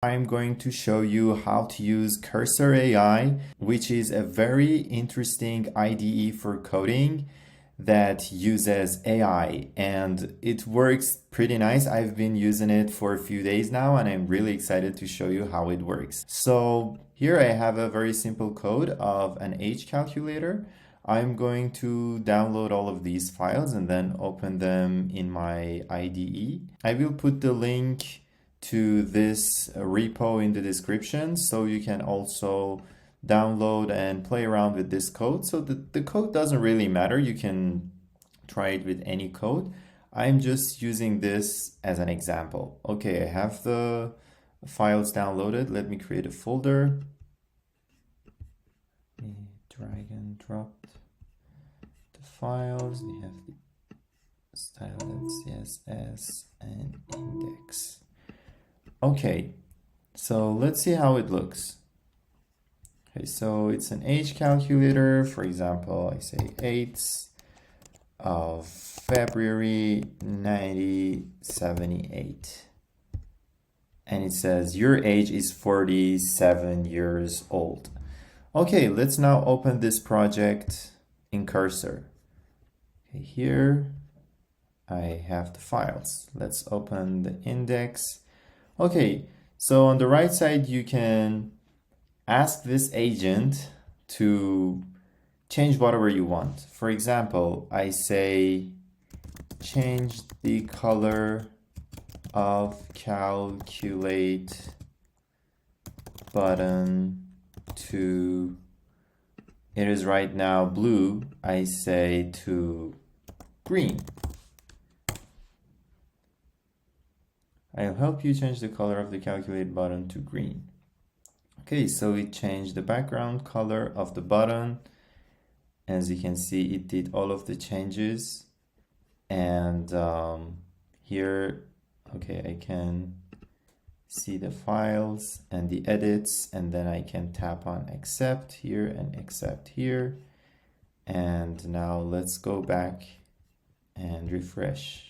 I'm going to show you how to use Cursor AI, which is a very interesting IDE for coding that uses AI, and it works pretty nice. I've been using it for a few days now and I'm really excited to show you how it works. So here I have a very simple code of an age calculator. I'm going to download all of these files and then open them in my IDE. I will put the link to this repo in the description so you can also download and play around with this code. So the code doesn't really matter. You can try it with any code. I'm just using this as an example. Okay, I have the files downloaded. Let me create a folder. Drag and drop the files. We have the style.css and index. Okay, so let's see how it looks. Okay, so it's an age calculator. For example, I say 8th of February 1978. And it says your age is 47 years old. Okay, let's now open this project in Cursor. Okay, here I have the files. Let's open the index. Okay, so on the right side, you can ask this agent to change whatever you want. For example, I say change the color of calculate button to, it is right now blue. I say to green. I'll help you change the color of the calculate button to green. Okay, so it changed the background color of the button. As you can see, it did all of the changes. And here, okay, I can see the files and the edits, and then I can tap on accept here and accept here. And now let's go back and refresh.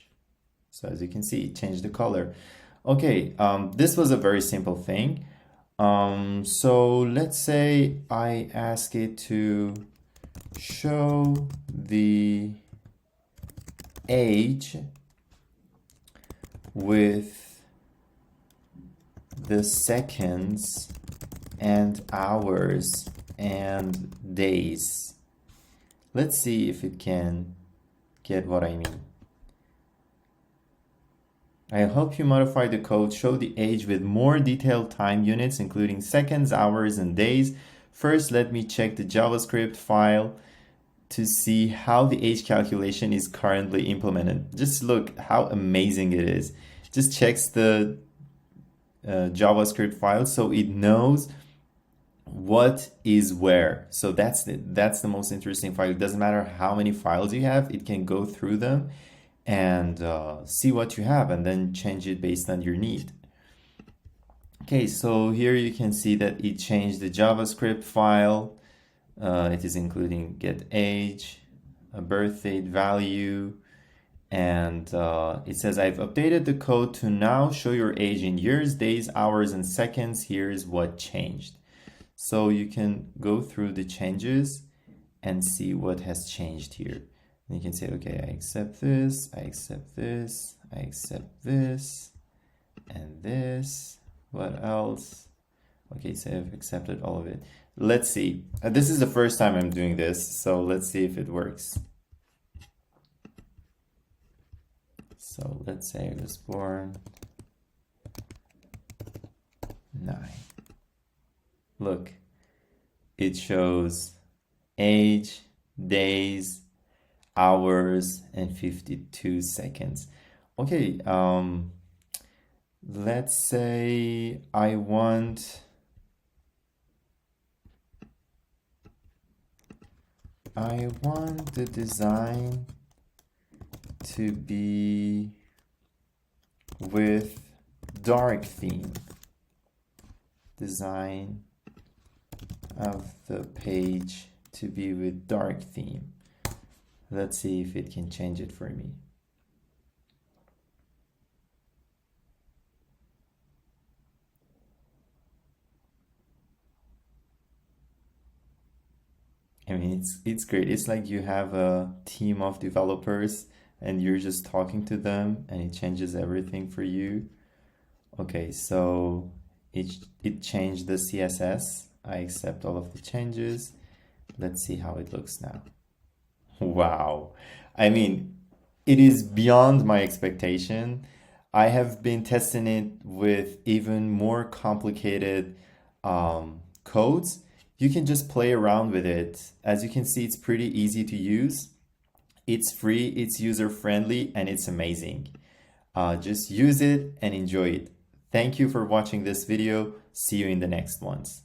So as you can see, it changed the color. Okay, this was a very simple thing. So let's say I ask it to show the age with the seconds and hours and days. Let's see if it can get what I mean. I help you modify the code, show the age with more detailed time units, including seconds, hours, and days. First, let me check the JavaScript file to see how the age calculation is currently implemented. Just look how amazing it is. Just checks the JavaScript file so it knows what is where. So that's the most interesting file. It doesn't matter how many files you have, it can go through them and see what you have and then change it based on your need. Okay, so here you can see that it changed the JavaScript file. It is including get age, a birth date value, and it says I've updated the code to now show your age in years, days, hours, and seconds. Here's what changed. So you can go through the changes and see what has changed here. And you can say, okay, I accept this, I accept this, I accept this, and this. What else? Okay, so I've accepted all of it. Let's see. This is the first time I'm doing this, so let's see if it works. So let's say I was born 9. Look, it shows age, days, hours, and 52 seconds. Okay, let's say I want the design to be with dark theme. Design of the page to be with dark theme. Let's see if it can change it for me. I mean, it's great. It's like you have a team of developers and you're just talking to them and it changes everything for you. Okay, so it changed the CSS. I accept all of the changes. Let's see how it looks now. Wow. I mean, it is beyond my expectation. I have been testing it with even more complicated codes. You can just play around with it. As you can see, it's pretty easy to use. It's free, it's user friendly, and it's amazing. Just use it and enjoy it. Thank you for watching this video. See you in the next ones.